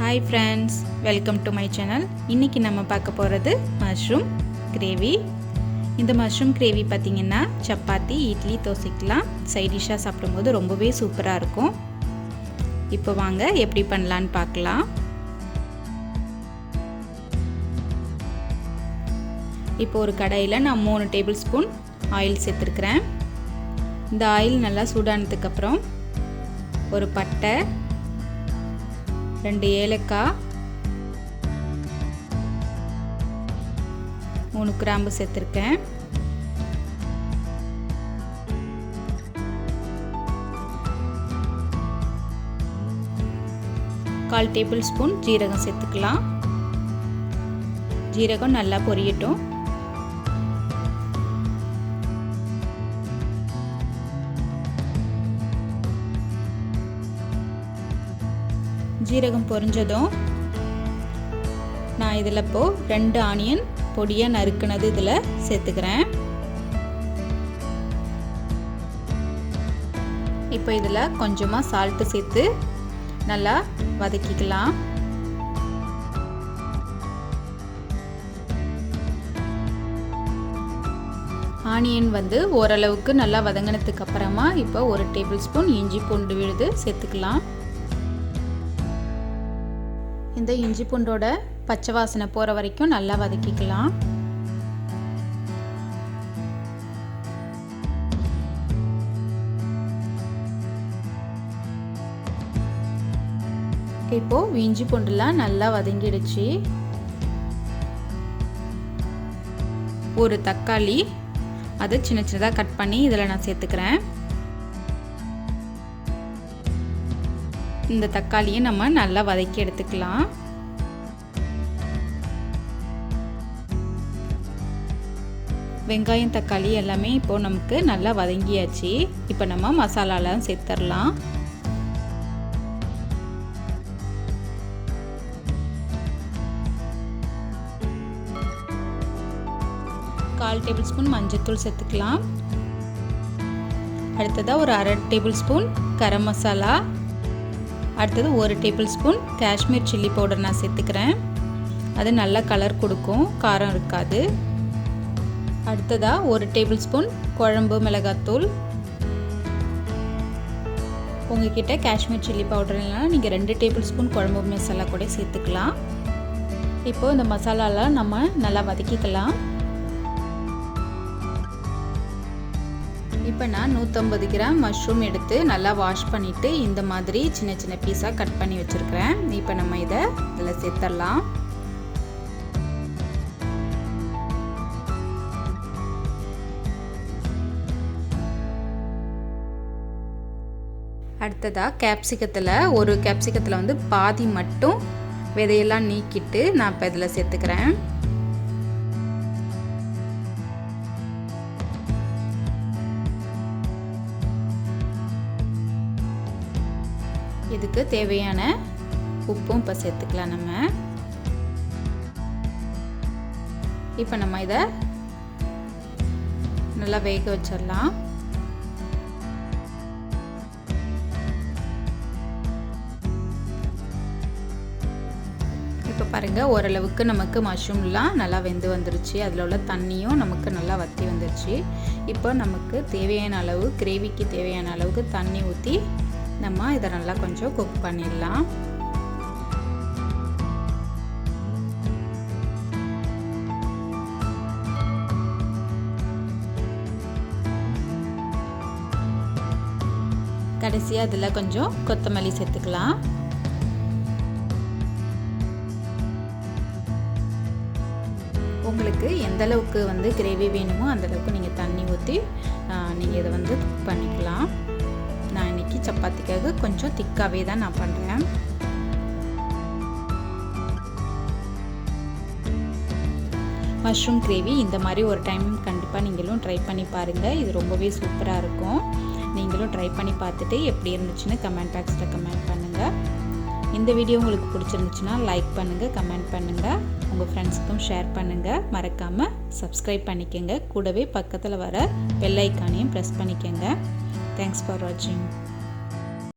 Hi friends, welcome to my channel. இன்னைக்கு நம்ம பார்க்க போறது மஷ்ரூம் கிரேவி. இந்த மஷ்ரூம் கிரேவி பாத்தீங்கன்னா சப்பாத்தி, இட்லி, தோசைக்கெல்லாம் சைடு டிஷ்ஷா சாப்பிடும்போது ரொம்பவே சூப்பரா இருக்கும். இப்போ வாங்க எப்படி பண்ணலாம்னு பார்க்கலாம். இப்போ ஒரு கடாயில நான் 3 டேபிள் ஸ்பூன் ஆயில் சேர்த்துக்கிறேன். இந்த ஆயில் நல்லா சூடானதுக்கு அப்புறம் ஒரு பட்டை, 2 ஏலக்காய், 3 கிராம்பு சேர்த்துருக்கேன். கால் டேபிள் ஸ்பூன் ஜீரகம் சேர்த்துக்கலாம். ஜீரகம் நல்லா பொரியட்டும். ஜீரகம் பொரிஞ்சதும் நான் இதில் இப்போ 2 ஆனியன் பொடியாக நறுக்குனது இதில் சேர்த்துக்கிறேன். இப்போ இதில் கொஞ்சமாக சால்ட்டு சேர்த்து நல்லா வதக்கிக்கலாம். ஆனியன் ஓரளவுக்கு நல்லா வதங்கினதுக்கு அப்புறமா இப்போ 1 டேபிள் ஸ்பூன் இஞ்சி பூண்டு விழுது சேர்த்துக்கலாம். இந்த இஞ்சி பூண்டோட பச்சை வாசனை போகிற வரைக்கும் நல்லா வதக்கிக்கலாம். இப்போ இஞ்சி பூண்டுலாம் நல்லா வதங்கிடுச்சு. ஒரு தக்காளி அதை சின்ன சின்னதாக கட் பண்ணி இதில் நான் சேர்த்துக்கிறேன். இந்த தக்காளியை நம்ம நல்லா வதக்கி எடுத்துக்கலாம். வெங்காயம், தக்காளி எல்லாமே இப்போ நமக்கு நல்லா வதங்கியாச்சு. இப்போ நம்ம மசாலாலாம் சேர்த்துடலாம். கால் டேபிள் ஸ்பூன் மஞ்சள்தூள் சேர்த்துக்கலாம். அடுத்ததாக ஒரு 1/2 டேபிள் ஸ்பூன் கரம் மசாலா, அடுத்தது 1 table spoon Kashmir chilli powder நான் சேர்த்துக்கிறேன். அது நல்ல கலர் கொடுக்கும், காரம் இருக்காது. அடுத்ததாக 1 டேபிள் ஸ்பூன் குழம்பு மிளகாத்தூள். உங்ககிட்ட காஷ்மீர் சில்லி பவுடர் இல்லைனா நீங்கள் 2 டேபிள் ஸ்பூன் குழம்பு மசாலா கூட சேர்த்துக்கலாம். இப்போது இந்த மசாலாலாம் நம்ம நல்லா வதக்கிக்கலாம். இப்போ நான் 150 கிராம் மஷ்ரூம் எடுத்து நல்லா வாஷ் பண்ணிவிட்டு இந்த மாதிரி சின்ன சின்ன பீஸாக கட் பண்ணி வச்சுருக்கிறேன். இப்போ நம்ம இதை இதில் சேர்த்துடலாம். அடுத்ததாக ஒரு கேப்சிகத்தில் பாதி மட்டும் விதையெல்லாம் நீக்கிட்டு நான் இப்போ இதில் சேர்த்துக்கிறேன். இதுக்கு தேவையான உப்பும் இப்போ சேர்த்துக்கலாம். இப்போ நம்ம இதை நல்லா வேக வச்சிடலாம். இப்போ பாருங்கள், ஓரளவுக்கு நமக்கு மஷ்ரூம்லாம் நல்லா வெந்து வந்துருச்சு. அதில் உள்ள தண்ணியும் நமக்கு நல்லா வற்றி வந்துருச்சு. இப்போ நமக்கு தேவையான அளவு, கிரேவிக்கு தேவையான அளவுக்கு தண்ணி ஊற்றி நம்ம இதை நல்லா கொஞ்சம் குக் பண்ணிடலாம். கடைசியாக அதில் கொஞ்சம் கொத்தமல்லி சேர்த்துக்கலாம். உங்களுக்கு எந்த அளவுக்கு கிரேவி வேணுமோ அந்தளவுக்கு நீங்கள் தண்ணி ஊற்றி நீங்கள் இதை குக் பண்ணிக்கலாம். நான் இன்றைக்கி சப்பாத்திக்காக கொஞ்சம் திக்காகவே தான் நான் பண்ணுறேன். மஷ்ரூம் கிரேவி இந்த மாதிரி ஒரு டைம் கண்டிப்பாக நீங்களும் ட்ரை பண்ணி பாருங்கள். இது ரொம்பவே சூப்பராக இருக்கும். நீங்களும் ட்ரை பண்ணி பார்த்துட்டு எப்படி இருந்துச்சுன்னு கமெண்ட் பாக்ஸில் கமெண்ட் பண்ணுங்கள். இந்த வீடியோ உங்களுக்கு பிடிச்சிருந்துச்சுன்னா லைக் பண்ணுங்கள், கமெண்ட் பண்ணுங்கள், உங்கள் ஃப்ரெண்ட்ஸுக்கும் ஷேர் பண்ணுங்கள். மறக்காமல் சப்ஸ்கிரைப் பண்ணிக்கோங்க. கூடவே பக்கத்தில் வர பெல் ஐக்கானையும் ப்ரெஸ் பண்ணிக்கோங்க. Thanks for watching.